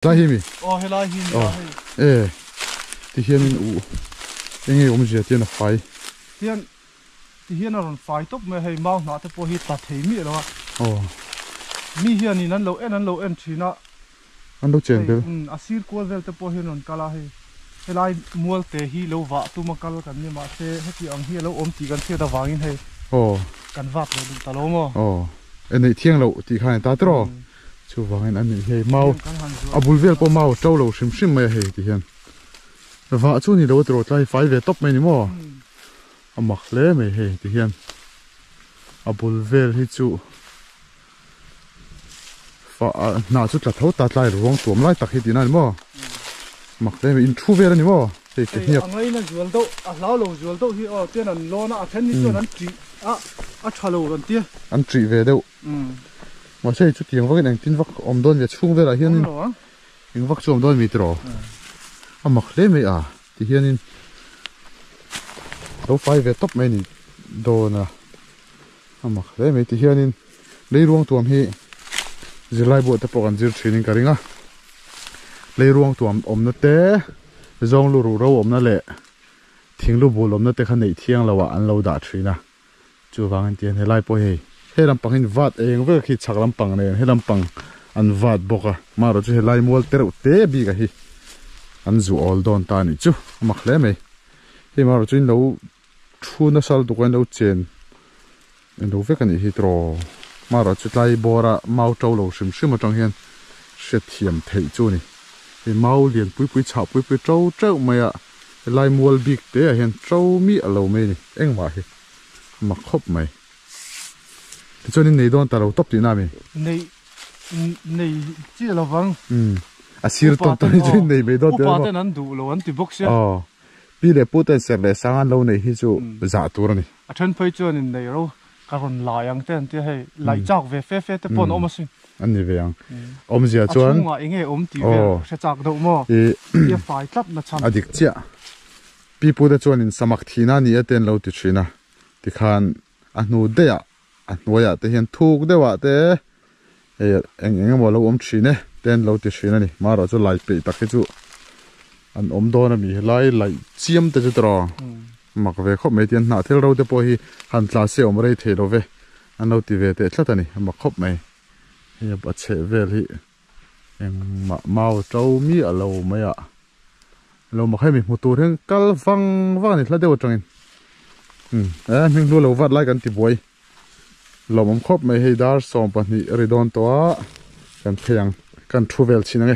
Lai hi mi. Helai hi. Ti hian in u. Enge zia tian a fai. Tian ti hian a ron fai top me hei mau na te po hi ta thei mi lo. Mi hian ni nan lo en thina. An lo chen be. Asir ko vel te po hian ron kala hei. Helai mual te hi lo wa tu ma kal kan ni ma se heti ang hi lo om ti kan se da wangin hei. Kan vat lo ta lo mo. Enei thiang lo ti khan ta tro. Chu wangin an ni hei mau. Abul vel po mau tro lo shim me hei ti hian. Và chú ni đâu rồi lại phải về top mấy mò, mặc lẽ mấy hè thì hiện, bul vel hi chú, và nào chút là thấu tạt lại rồi tuom lại tắc hi tí này mò, mặc lẽ mấy in thu về này mò, thì cái hiệp. Anh ấy là dual đâu, lão lâu dual đâu hi tiền là lo na thèn hi cho anh trị, chalo rồi tiền. Anh trị về đâu? Mà xem chút tiếng vác cái này tin vác om đôn về chung về là hiện, tiếng vác chung om đôn mít rồi. Mặc lẽ mấy thì hiện in đâu phải về top mấy nè đồ nè mặc lẽ mấy thì hiện in lấy ruộng tuồng hi giờ lại bộ tập còn giờ training cái ringa lấy ruộng tuồng nó té dòng lù rù nó lệ thiên lù bù nó té khăn này thiang là anh lâu đã training nè chú vàng anh tiền hay lại bộ hi hay làm bằng hình vạt anh với khi chắc làm bằng này hay làm bằng anh vạt bọc mà rồi chú hay lại mua té bị cái hi anh dù all don ta này chứ mặc lẽ mày khi mà rồi nấu chu nó sao tụi con nấu chén nấu với cái này thì trò mà rồi chút lại bỏ ra mau trâu lẩu xìm mà trong hiên sẽ thiểm thấy chú này thì mau liền bụi trâu mày lại mua big thế à hiên trâu mi ở lẩu mày này anh mà hi mặc khóc mày thì cho nên này don ta lẩu top thì nào mày này chỉ là vâng Asir ton trên này mấy đó đó. Upa tên đủ lo anh ti box ya. Bi le putan ser le sangan lo này hi chu za tur ni. Thân phơi chuan in này ro karon la yang ten ti hay lai chak ve fe te pon om asin. An ni ve yang. Om zia chuan. Chung a inge om ti ve se chak do mo. Ye fai tlap na cham. Adik chia. Pi pu da chuan in samak thina ni aten lo ti thina. Ti khan anu de ya. Anu ya te hian thuk de wa te. Eng mo lo om thine. Tên lâu tiệt xuyên này mà rồi cho lại bị tắc cái chú anh ôm đo nó bị lại chiêm tới chú trò mặc về khóc mấy tiền nào theo đâu tới bôi hắn là xe ôm đây thế đâu về anh lâu thì về tết chắc này mặc khóc mấy bây giờ bắt xe về thì em màu trâu mi ở lâu mấy ạ lâu mặc hay mình một tuổi hơn cá văng này là đều trong mình luôn lâu vắt lạiกันที่บวยlâu mặc khóc mấy hay dar sòng bát ni rồi đón toaกันเพียงกันทูเวลชินัง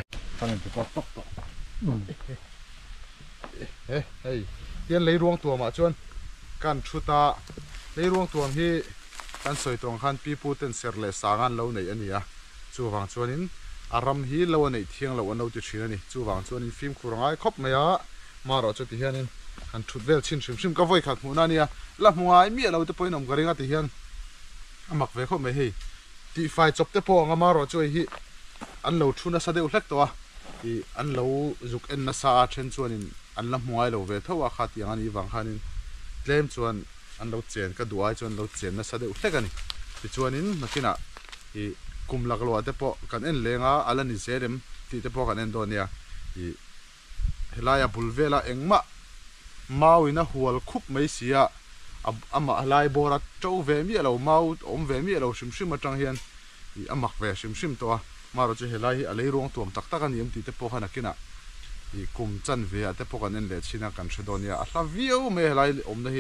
เฮ้ยเตียนเลยรวงตัวมาจวนกันชุตาเลยรวงตัวที่กันสวยตรงขันปีปูเต็นเสือเลยสางันเราในอันนี้จูวังจวนนี้อารมณ์ฮีเราในเที่ยงเราอันเราจะชินันนี่จูวังจวนนี้ฟิล์มคูรงไอ้ครบไหมมาเราจะที่เฮียนี่กันชุดเวลชิมก็ไว้ขัดหัวนั่นนี่ละหัวไอ้เมียเราจะไปนำกระเริงที่เฮียนมักเวครบไหมเฮ้ยที่ไฟจบเตปองมาเราจะเฮ้ยอันเราชุนสะเดวเล็กตัวที่อันเราจุกเอ็นนัสอาเชนชวนินอันละมัวเราเวทว่าขาดอย่างนี้บางครั้งเล่มชวนอันเราเจนก็ดูไอชวนเราเจนนัสเดวเล็กกันนี่ที่ชวนินนักน่ะที่กุมหลักลัวเตปอกันเอ็นเลงอันนี้เสด็มที่เตปอกันเอ็นตัวเนี่ยที่เฮลายบุลเวลาเอ็งมาวินะหัวคุบไม่เสียมาลายโบราณเจ้าเวมีเรามาอมเวมีเราชิมมาจังเฮียนที่มักเวชิมตัวมาเราจะเห็นอะไรอะไรรวงตัวตักตักกันยิ่งตีเตปโกันนักน่ะที่กุมจันเวียเตปโกันเอ็นเลชินักกันเชดอนียอัลลาวิวไม่อะไรอมเลย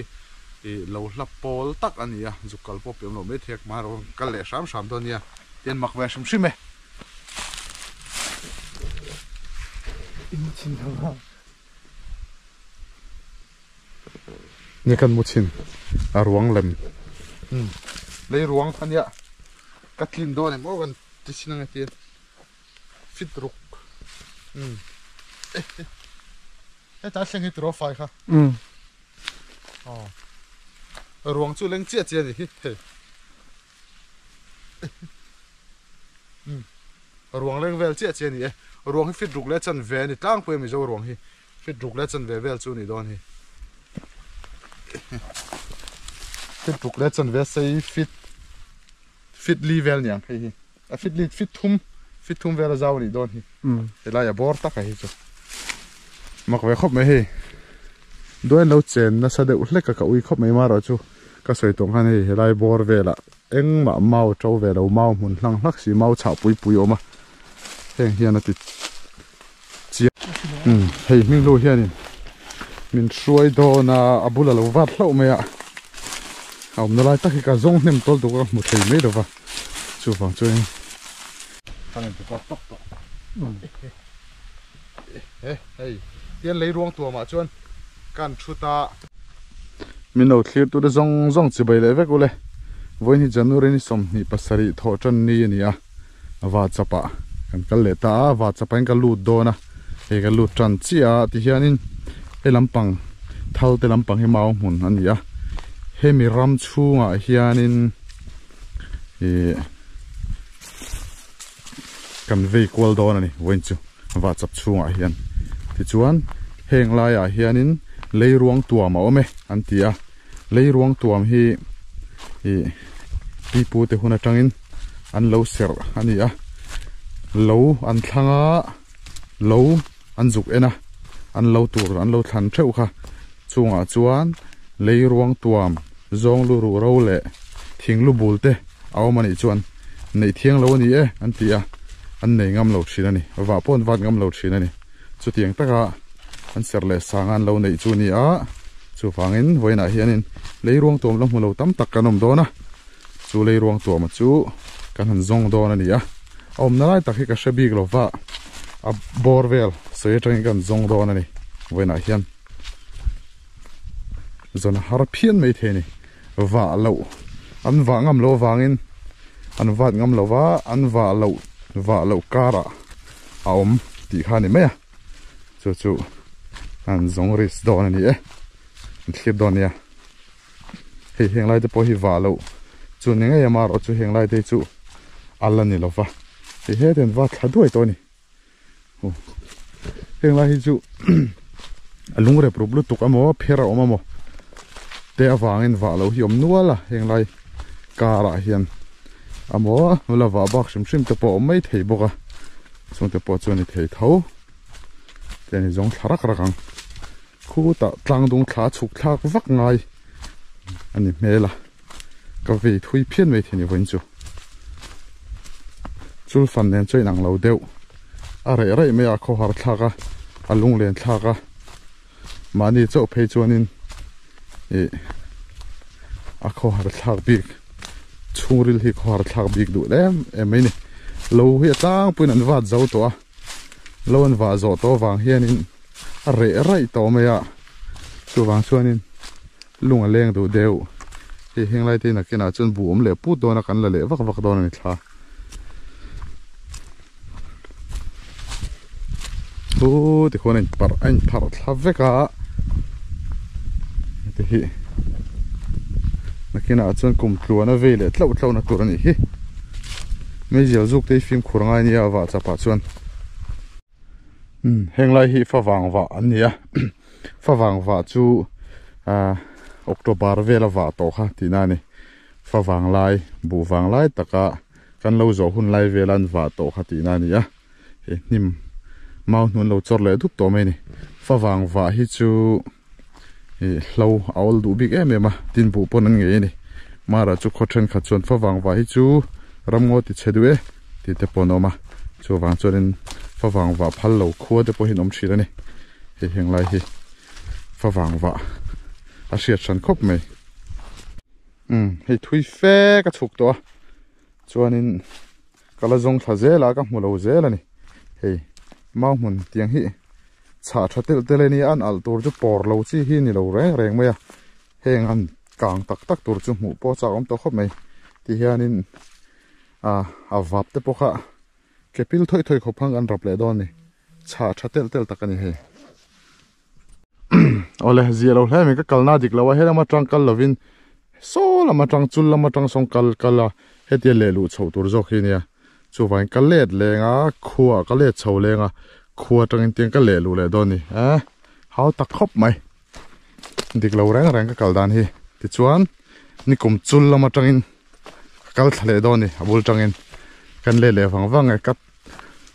ที่เราลับโพลตักอันนี้จุกกลปเป็นเราไม่เทกมาเรากัลเลชามตัวนี้เย็นมักเวชิมไหมนี่กันมุชินรวงเล็มเลยรวงอันนี้กัดลินโดนมั้งกันที่ชินังเตียนฟิตรุกตาเสียงฮิตรอไฟค่ะรวงจู่เล็งเจี๊ยนี่รวงเล็งเวลเจี๊ยนี่รวงให้ฟิตรุกแล้วจันเวนี่ตั้งเพื่อไม่จะรวงให้ฟิตรุกแล้วจันเวลจู่นี่โดนให้ฟิตรุกแล้วจันเวใส่ฟิตลีเวลเนี่ยให้ฟิตลีฟิตทุ่ม fit thum vera zaw ni don hi ela ya bor ta ka hi chu mak ve khop me hi doin lo chen na sa de uhle ka ui khop me ma ro chu ka soi tong han hi helai bor vela eng ma mau to vela mau mun hlang hlak si mau chha pui pui oma heng hian ati chi hei ming lo hian min shuai do na abula lo vat hlo me a om na lai ta ki ka zong nem tol tu ka mu thei me do wa chu fa chu thang tu ka tok to hei tian lei ruang tua ma chuan kan thuta min no thlir tu da zong chi bai le ve ko le voin hi january ni som ni pasari tho tan ni ni a wa chapa kan kal le ta wa chapa in ka lut do na he ka lut tran chi a ti hianin he lampang thal te lampang he mau mun an ya he mi ram chunga hianin e kan ve kwal do na ni voin chu wa chap chunga hian ti chuan heng lai a hianin leiruang tuam a ome an tia leiruang tuam hi pipu te huna tangin an lo ser ani a lo an thlanga lo an zuk ena an lo tur an lo thlan theu kha chunga chuan leiruang tuam zong lu ru ro le thing lu bul te awmani chuan nei thiang lo ni e an tia an nei ngam lo thina ni wa pon wat ngam lo thina ni chu tiang taka an ser le sangan lo nei chu ni a chu fangin voina hianin leiruang tuam lo mulo tam tak kanom do na chu leiruang tuam chu kan han zong do na ni a om na lai tak hi ka shabik lo wa a borvel soi tang kan zong do na ni voina hian zona har phian mai the ni wa lo an wa ngam lo wangin an wat ngam lo wa an wa lo kara aom ti khani me chu an zong ris do na ni e thlip do nia hei heng lai te po hi wa lo chu ni nge ma ro chu heng lai te chu alan ni lo wa he den wa thadoi to ni heng lai hi chu alung re problem tuk amo phera omamo te awangin wa lo hi om nuala heng lai kara hian amo la wa bak shim te po mai thei boka chung te po chu ni thei tho te ni zong tharak rakang khu ta tlang dung thla chuk thak vak ngai ani mela ka ve thui phian mai thini voin chu chul fan nen choi nang lo deu a re me a kho har thlaka alung len thlaka mani cho phei chuanin a kho har thlak bik churil hi kho har thlak bik du lem emai ni lo hi tang pun an wat zo to a lo an wa zo to wang hianin a re to me a chu wang chuanin lunga leng du deu hi heng lai te na kena chun buom le pu do na kan la le vak do na ni thla o te khon an par an thar thla veka te hi na kena chun kum tluana ve le tlo na tur ani hi me zel zuk te film khuranga ni awa chapa chuan heng lai hi fawang wa ania fawang wa chu october vela wa to kha tinani fawang lai buwang lai taka kan lo zo hun lai velan wa to kha tinani ya he nim mau nun lo chor le dup to me ni fawang wa hi chu lo awl du big em ema tin bu pon an nge ni mara chu khothen kha chon fawang wa hi chu ramngo ti chedwe ti te ponoma chu wang chorin fawang wa phal lo khuwa te po hin om thira ni he heng lai hi fawang wa a hriat than khop mai hei thui fe ka chuk to chuanin kala zong thla zela ka hmu lo zel ani hei mau hmun tiang hi cha thatel tele ni an al tur chu por lo chi hi ni lo reng mai a heng an kang tak tur chu hmu po cha om to khop mai ti hianin a vap te po kha kepil thoi khopang an rap le don ni cha thatel takani he ole zero hle me ka kalna dik lawa hela ma tang kal lovin so lama tang chul lama tang song kala hetia le lu chho tur zo khinia chu wain kal let lenga khuwa kal let chho lenga khuwa tang tiang ka le lu le don ni how tak khop mai dik lo rang ka kal dan hi ti chuan ni kum chul lama tangin kal thle don ni abul tangin kan le wang kat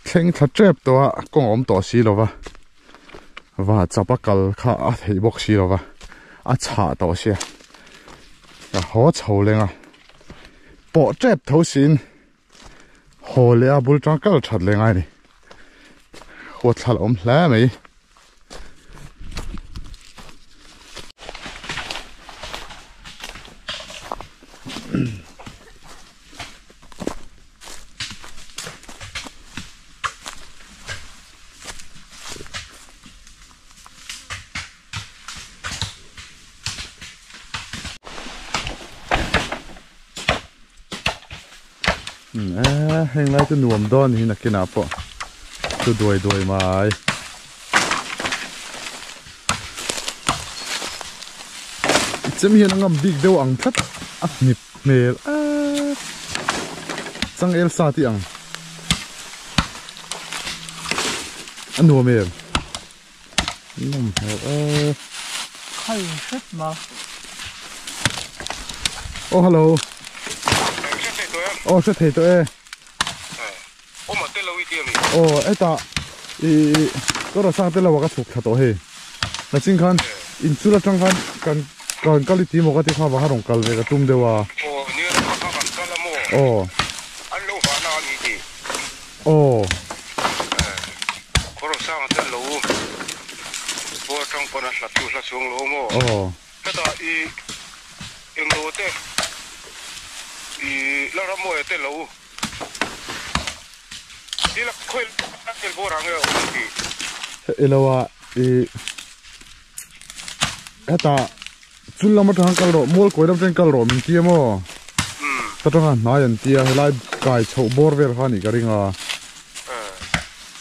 thing thla trep to kong om to si lova wa chapakal kha a thei bok si lova a cha to sia a ho chho lenga po trep tho sin ho le a bul tang kal that lenga ni ho thal om hla mai heng lai tu nuam don hi na kina po tu doi mai chim hian ngam dik deu ang that a nip mel chang el sa ti ang nuam mel nuam hel khai hết mà oh hello oh sẽ thấy tôi mà tên là uy tín oh ấy ta có rồi sang tên là cái thuộc thật đó he là chính khăn in chú là trong khăn cần cái tí một cái tí khoa vào harong cái về cái tum đều à như là các bạn cái là mua anh lâu vào nào đi đi có rồi sang tên lâu bố trong con là tu là xuống lâu mua cái đó em lâu thế lâu lắm mua tên lâu đi là khơi cái bố rằng cái lâu à cái ta chun lama thang kal ro mol koi dam ten kal ro min ti mo ta tanga na yan ti a helai kai chho bor ver khani ka ringa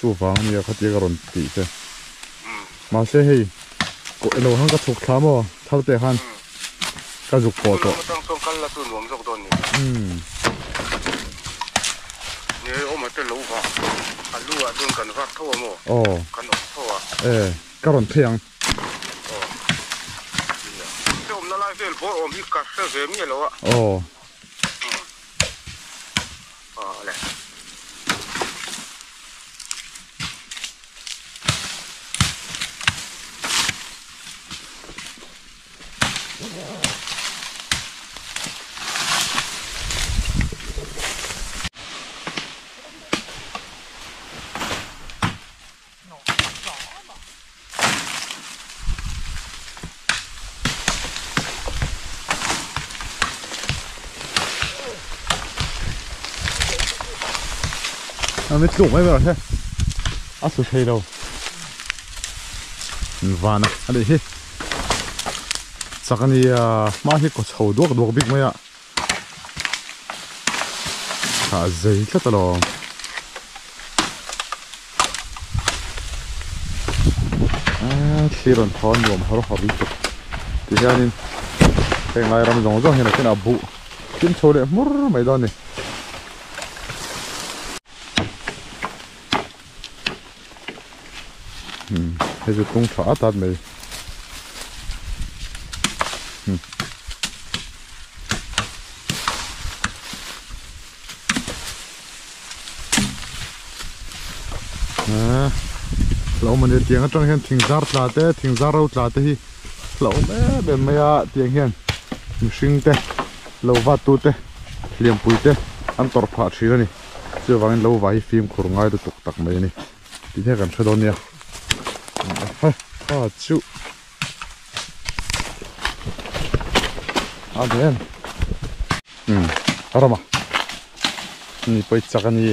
chu wang mi kha ti ka ron ti se ma se hei ko elo hang ka thuk thla mo thal te han ka juk po to tang tong kal la tu nuam jok don ni ni o ma te lo va alu a dun kan va tho mo kan o tho ka ron thiang vel bor om hi ka se ve mi lo a leไม่ถูกไม่เป็นไรใช่อาสุดท้ายเราวานะอะไรที่สักนี้มาที่ก็ชาวดวกบิ๊กไหมอ่ะข้าใจแค่ตลอดที่รอนทอนรวมเขาเราขอบิ๊กที่แค่นี้แต่งลายรำจงจ้องเห็นอะไรที่น่าบุกินโชว์เลยมุ้งไม่ได้เนี่ยให้จะต้องช้าตัดไหมเรามันจะเตียงก็ต้องเห็นทิ้งซาร์ตลาเต้ทิ้งซาร์เราตลาเต้ที่เราแม่เป็นไม่อะเตียงเห็นมิชิงเต้เราวัดตัวเต้เลี้ยงปุ๋ยเต้อันตรพัดชีแล้วนี่เจ้าวันเราไว้ฟิล์มขรุง่ายตัวตกตักไหมนี่ที่แท้กันชดเนี่ยชูเด่นอะไรมานี่ไปจักรนี่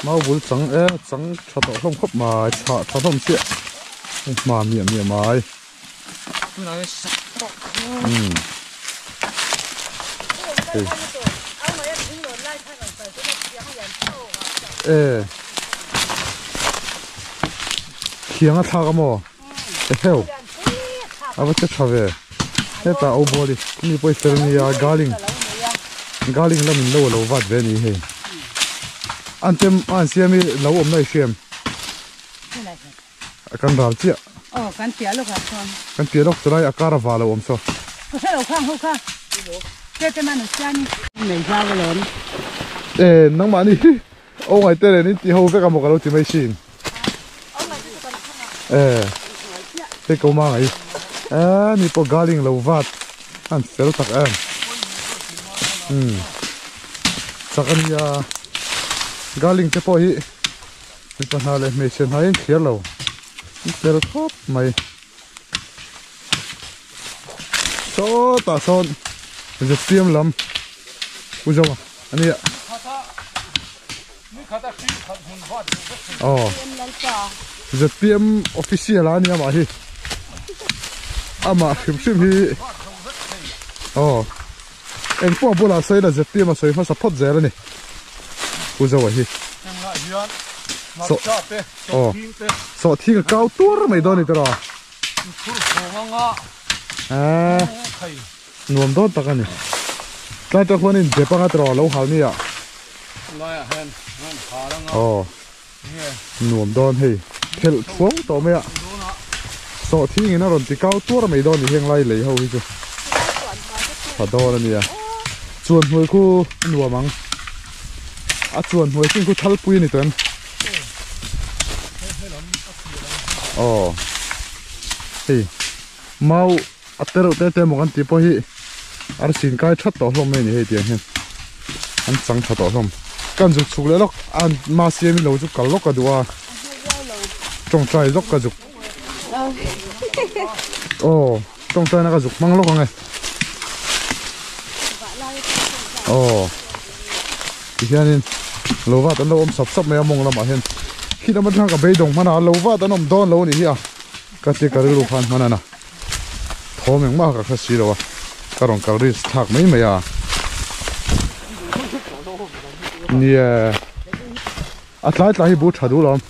มาบุญสังสังชะตอท่อมคบมาชะท่อมเสียมาเมียไม้เขียงอ่ะทากมอเฮ้ยเอาไปจะชาวเวเฮ้ยตาเอาบอลนี่ไปเซอร์นี่กาลิงแล้วมันเราวัดเวนี่เฮ้ยอันเต็มอันเสียมีเราอมได้เสียมกันดาลเจียกันเสียลูกค่ะกันเจียลูกจะได้อาการว่าเราอมซะก็ใช่เราข้างเขาค่ะ Tete mà nó chăn mình sao cái lớn nắng mà đi ô ngày tết này ní thì hầu với cả một cái lô chỉ mấy xin cái câu mang ấy ní po galing lâu vắt anh sẽ tắc em chắc anh galing cái po hi ní po nào lại mấy xin hay kia lâu sẽ top mày số ta son giờ tiêm lắm ui dồi anh ấy ạ giờ tiêm official anh em mà hi mà phim hi em qua bữa là xây là giờ tiêm mà xây phải support giờ rồi nè ui dồi hi so thi cái cao tour mày đó này tao nuông đó ta cái này cái cho con in dẹp cái trò lâu hào nè nuông đó hay theo xuống tao mày so thi cái nó rồi thì cao tour mày đó thì hiện lại lấy hầu chứ thật đó là nè chuồn hồi khu nuông măng chuồn hồi xin khu thal pui này tuần hey mau atero te mo kan tipo hi ar sin kai that to hlom ni he tiang hen an chang tha to hlom kan ju chuk le lok an ma se mi lo ju kal lok ka duwa trong trai lok ka ju trong trai na ka ju mang lok ngai thì hianin lo wa tan lo om sap me among lama hen khi na thang ka beidong mana lo wa tan om don lo ni hi ka te ka ru khan mana na thom eng ma ka kha si lo ka rong ka ri thak mai mai nia atlai tlai bu thadu lom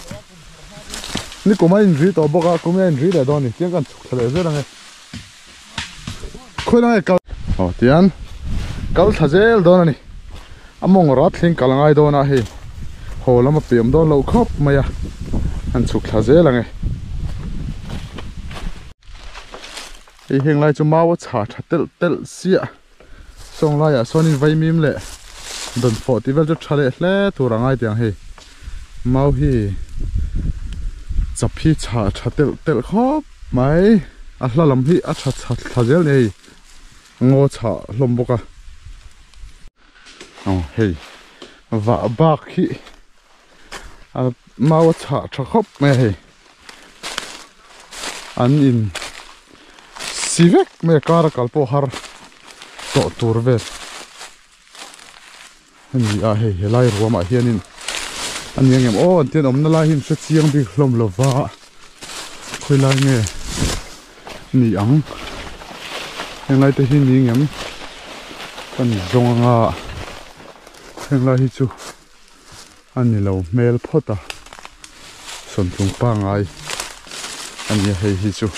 ni ko mai ri to boka ko mai ri le don ni tiang kan chuk thale ze rang khoi na ka tian kal thazel don ani among rat thing kalangai don a hi holama pem don lo khop maya an chuk thazel ange thì hiện lại cho mau chả tel xia xong lại sonin vay mím lệ đồn phổ thì vẫn rất lệ thu rằng ai tiếng hi mau hi chập hi chả tel khóc mấy là làm hi chả dễ này ngô chả lom boka hey và bạc hi mau chả khóc mấy hi anh in sivek me kara kalpo har to turvel ani a he helai roma hianin an yang em an ten omna la him se chiang bi hlom lova khoi lai nge ni ang heng lai te hi ni ngem kan zonga heng lai hi chu ani lo mel phota son tung pa ngai ani hei hi chu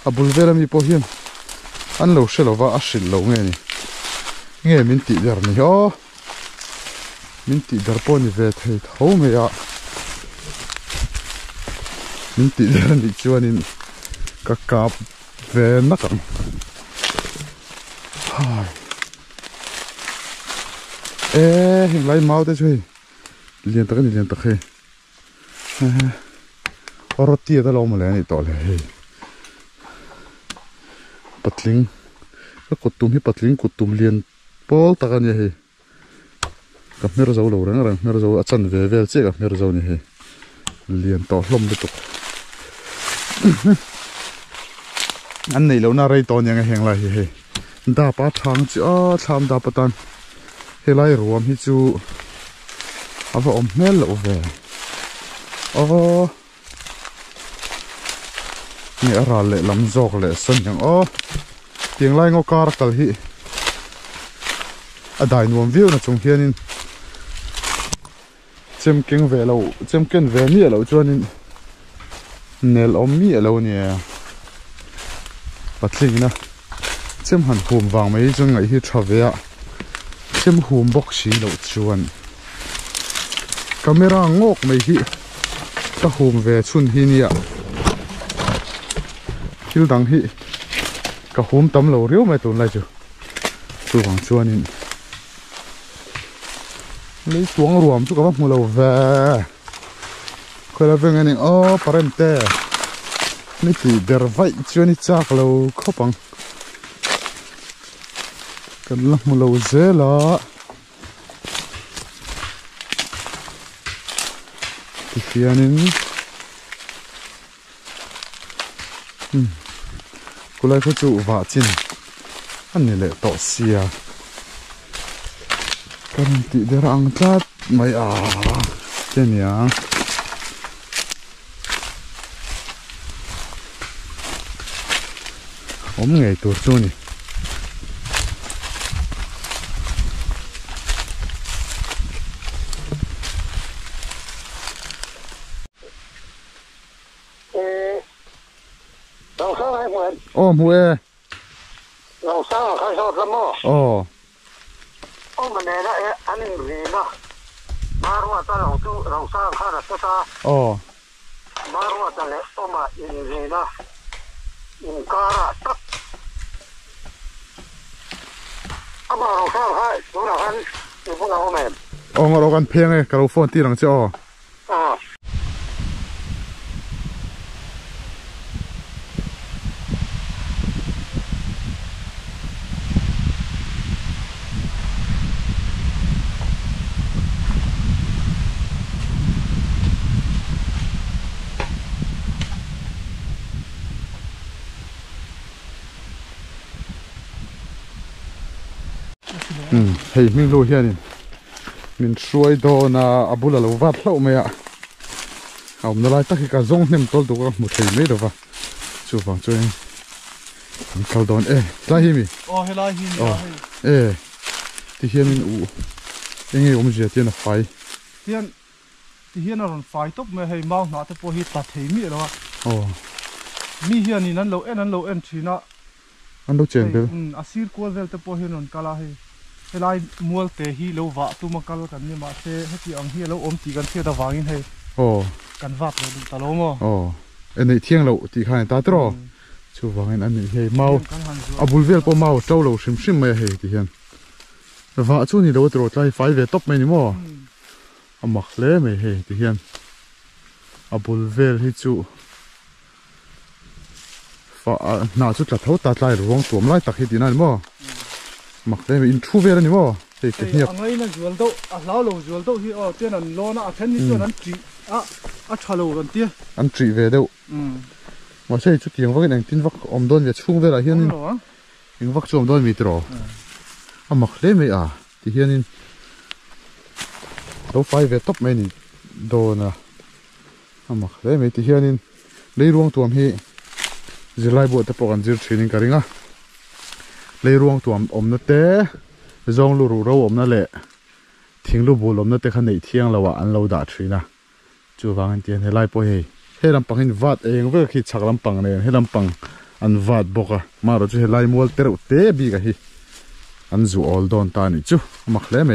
abul vera mi po hian an lo shelova a shil lo nge min ti der ni min ti der po ni ve thei tho me ya min ti der ni chuanin ka kap ve na kam him lai mau te chui lian ta khe oroti da lo mo le ni to le patling ka kutum hi patling kutum lian pol takan ye hi ka mer zo lo rang mer zo achan ve vel che ka mer zo ni hi lian to hlom de tuk an nei lo na rei to nyang heng lai hi da pa thang chi tham da patan helai ruam hi chu ava om mel lo ve ni ara le lam jok le son yang tiếng lai ngô car kal hi a dai nuam view na chung hianin chem keng ve lo chem ken ve mi lo chuanin nel om mi lo ni patling na chem han hum wang mai chung ngai hi thavea chem hum box si lo chuan camera ngok mai hi ka hum ve chun hi nia thil dang hi cả hôm tấm lầu riếu mày tồn lại chú vàng chuan in lấy xuống ruộng chú các bác mua lầu về khơi là về ngày này parente nít thì đờ vậy chuan ít chắc lầu khó bằng cần là mua lầu dễ là thì phía nên cô lại có chủ vợ chín anh này lại tỏ xìa cái tí để ăn chát mày cái này ốm ngày tuổi xuân này muaเราสร้างข้าวสารมั้งมันเนี่ยนะอันนี้นะมารู้ว่าตอนเราสร้างข้าวสารมารู้ว่าตอนนี้มาอินเดียนะอินการะตักมาเราสร้างให้พวกเราให้พวกเราแม่เรากันเพียงไงกับเราโฟนที่หลังเจ้าเฮ้ยมิงรู้เฮียนี่มินช่วยโดนอาบุลลวัดเล่าไหมอ่ะเอาเมื่อไรตั้งแต่จงเนี่ยมันต้นตัวก็หมดเลยไม่รู้ว่าชูฟังช่วยมันเขาโดนไล่หิมีเฮล่าหิมีที่เฮียมินยังไงผมจะเตียนไฟที่เฮียนเราไฟตบไม่ให้เมาหนาแต่พอฮิตตัดเหมีแล้วมีเฮียนี่นั่นเราทีน่ะอันดูเจนเดียวอาศิรกวลเวลแต่พอเฮียนกาลาเฮลายมัวเตฮีเราวะตัวมักลกันเนี่ยมาเช่ให้ที่อังเฮียเราตีกันเที่ยวตะวางินให้กันวัดเราดูตะโลมอันนี้เที่ยงเราตีข้างตาตรอชูวางินอันนี้เฮ้ยเมาอาบุลเวลพอเมาเจ้าเราชิมไม่เฮ้ยที่เห็นว่าช่วงนี้เราตรอใจไฟเวทตบไม่นี่มั้งอามักเล่ไม่เฮ้ยที่เห็นอาบุลเวลที่จูฟ้าหน้าจุดกระเท้าตาใจร้องตัวมันไล่ตักให้ดีนั่นมั้งมักได้ไม่อินทูเวลนี่มั้งเฮ้ยเงียบอันนี้นั่นจวนโตล้าวลงจวนโตที่เจ้านั่นโลน่ะเช่นนี้จวนนั้นจีชาโลกันเตี้ยอันจีเวเดียวว่าใช่จุดยังว่ากันอย่างที่วักอมโดนเวช่วงเวลาเฮียนี่ยังวักช่วงโดนมีตรอมักได้ไม่ที่เฮียนี่เราไฟเวทตบไม่นี่โดนมักได้ไม่ที่เฮียนี่เลยรวงตัวมีจะไล่บวชแต่ปกันจิรชินิการิงเลยรวงตัวนั่นเตะจงลูเรานั่นแหละทิ้งลูบุลนั่นเตะขันในเที่ยงเราอันเราด่าชีนะจู่ฟังเตียนให้ไล่ปอยให้ลำปังหินวัดเองเวลคิดชักลำปังเนี่ยให้ลำปังอันวัดบอกมาเราจะให้ไล่มัวเตะเตะบีกันฮีอันจู่ออลดอนตานี่จู่มักเล่ไหม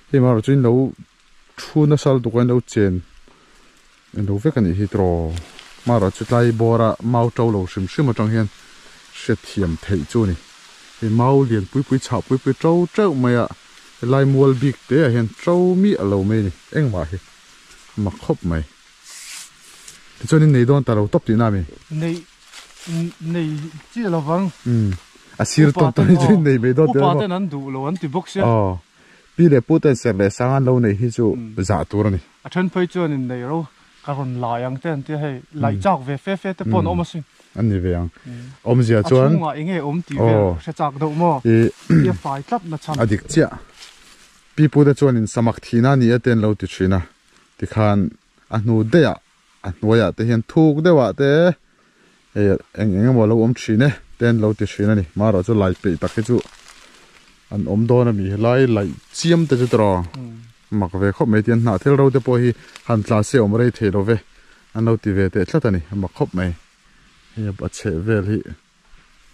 ให้มาเราจะเราชูนัสลตุกันเราเจนเราเวกันฮีตรอมาเราจะไล่บัวระเมาเจ้าเราชิมมาจังเฮียนเสียเทียมเทจู่นี่ให้เมาเลี้ยงปุยฉาบปุยเจ้าไม่ไล่มัวบิ๊กเตะเห็นเจ้ามีอะไรไม่นี่เอ็งว่าเฮมาครบไหมที่จนนี่โดนแต่เราตบตีน้ามีในที่เราฟังอาศิรตอนนี้จนนี่ไม่โดนเดี๋ยวว่านั้นดูเราอันที่บอกเสียพี่เด็กพูดแต่เสร็จเลยสร้างเราในที่จู่จ่าตัวนี่ฉันไปเจอในเราการคนหลายอย่างเต้นที่ให้หลายจากเวฟแต่ปนออกมาสิอันนี้เวียงเสียจวนช่วงว่าเองตีเวฟจากดอกมอที่ฝ่ายกลับนะฉันอดีตเจ้าพี่พูดแต่จวนสมัครที่นั่นนี่เต้นเราติดชีนะที่ขันอันนู้นเดียอันนู้นแต่เห็นถูกเดียวแต่เองบอกเราชีเนี่ยเต้นเราติดชีนะนี่มาเราจะไล่ไปตักให้จู่อันโดนมีไล่เจียมแต่จะตรอมักเวคบไม่เตียนหน้าเทเราจะพอฮีหันตาเสียวมาได้เทเราเวอันเราตีเวเตะชัดนี่มักคบไม่เฮียบัดเชเวลี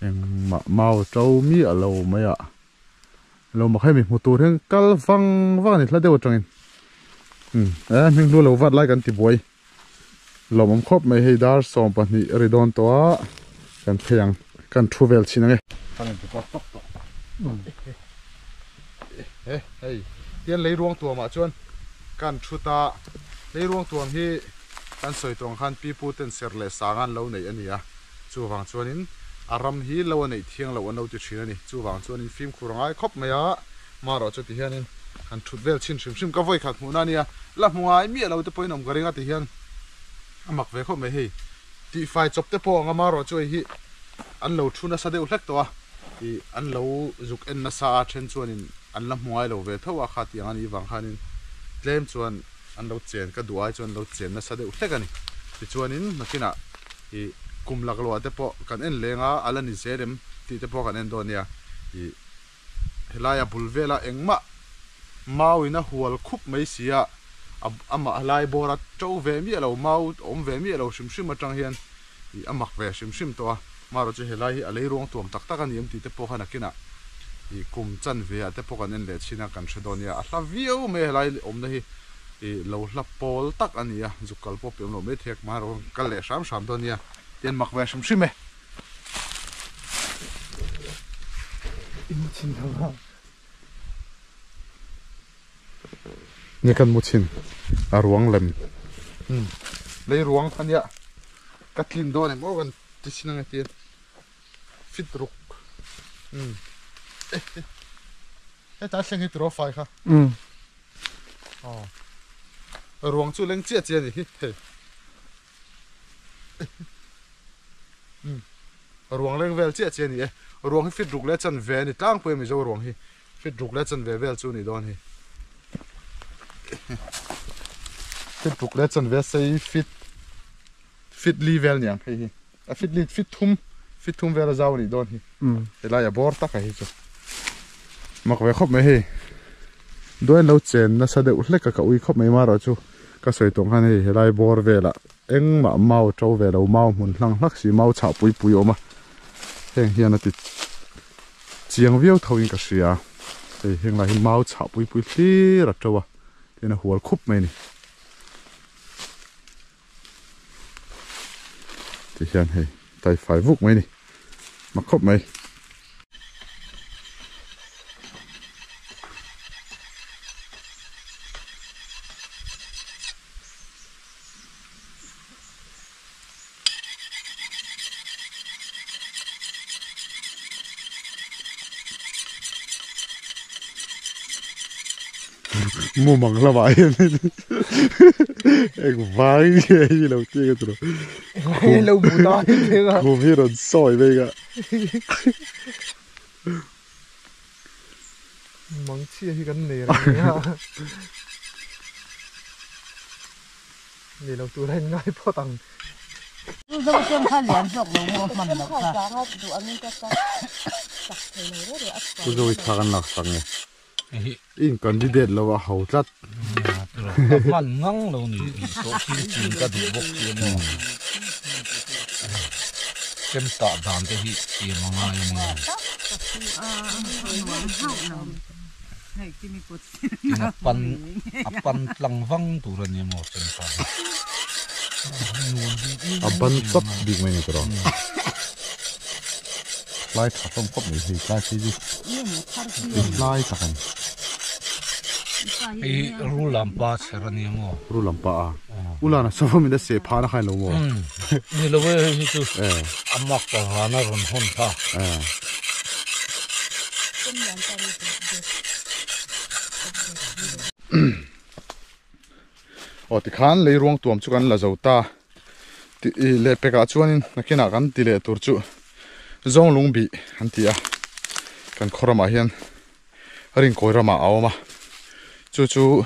ยังเมาเจ้ามีอะไรไม่เรามักให้มีมุตัวเรื่องกัลฟังนี่แล้วเดี๋ยวจังมึงดูเราวัดไล่กันติบวยเรามักคบไม่ให้ดาร์สองปันนี่ริดอนตัวกันเพียง kan thuvel china nge kan tu ko tok tok hey tian lei ruang tua ma chuan kan thuta lei ruang tuam hi kan soi tong khan pi pu ten ser le sangan lo nei ania chu wang chuanin aram hi lo nei thiang lo no ti thina ni chu wang chuanin film khurangai khop maya maro chu ti hianin kan thutvel chin shim ka voi khat mu na nia la muai mi lo te poinom garinga ti hian amak ve kho me hi ti fai chop te po nga maro chu hi an lo thuna sa de ulek to a i an lo zuk en na sa then chuanin an la muai lo ve thawa kha ti ani wang khanin tlem chuan an lo chen ka duai chuan lo chen na sa de ulek ani ti chuanin makina i kum lak lo ate po kan en lenga alani zerem ti te po kan en do nia i helaya bulvela engma mawina hual khup mai sia ama halai bora to ve mi lo mau om ve mi lo shim atang hian i amak ve shim to a maro che helai hi alei rong tuam tak tak ani em ti te po khana kina i kum chan ve ate po kan en le china kan shdonia a hla viu me helai om na hi i lo hla pol tak ania zukal po pem lo me thek maro kal le sham donia ten mak ve shim me in chin thawa ni kan muchin a ruang lem lei ruang khania katlin do ne mo gan ti sinang ti fit ruk ta seng hi tro fai kha ruang chu leng chia chia ni hi ruang leng vel chia chia ni ruang hi fit ruk le chan ve ni tang pe mi zo ruang hi fit ruk le chan ve vel chu ni don hi fit ruk le chan ve sei fit li vel nyang hi a fit thum vel zaw ni don hi ela ya bor ta ka hi chu mak ve khop me hi doin lo chen na sa de ulek ka ui khop me ma ro chu ka soi tong han hi helai bor vela eng ma mau to ve lo mau mun hlang hlak si mau cha pui oma heng hian ati chiang viau thoin ka sia ei heng la hi mau cha pui hli ra towa tena hual khup mai ni ti hian hei tai fai vuk mai ni ma khop mai mua măng là vậy em vãi gì lâu tiên cái rồi lâu bù đói thế à cô biết rồi sỏi vậy cả măng chia thì cái này là này lâu tụi anh ngay po tăng dâu chân khai liền dọc lồng một mặn lọc cả cô rồi thằng lạc sang này in candidate lo wa hau tlat man ngang lo ni so chin ka du bok ti mo kem ta dan te hi ti manga ni apan tlang wang tu ran ni mo chen sa aban top big mai ni tro lai tha tom khop ni hi lai chi ji lai ta kan e ru lampa serani mo ru lampa a ulana sawam in da se pha na khai lo mo ni lo we hi chu amak pa hana ron hon tha o ti khan lei ruang tuam chu kan la zota ti le peka chuanin nakina kan ti le tur chu zong lung bi an tia kan khorama hian ring koirama awma chu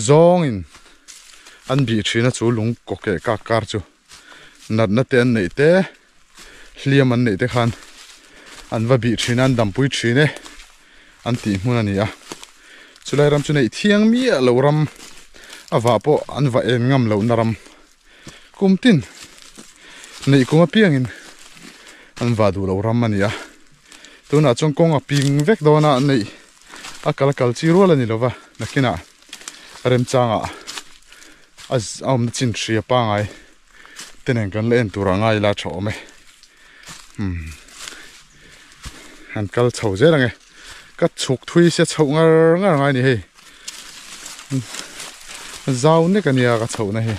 zong in an bi thina chu lung koke ka kar chu nat na te an nei te hliam an nei te khan an va bi thina an dam pui thine an ti hmun ani a chulai ram chu nei thiang mi lo ram awa po an va en ngam lo naram kumtin nei kuma piangin an va du lo ram ania tuna chong kong a ping vek dona nei akal chi rual ani lova nakina rem changa az am chin thria pa ngai tenen kan len tura ngai la thome hắn kal chầu dễ là nghe cắt chục thui sẽ chầu ngar ngar ngay này hey giàu nè cái này cái chầu này hey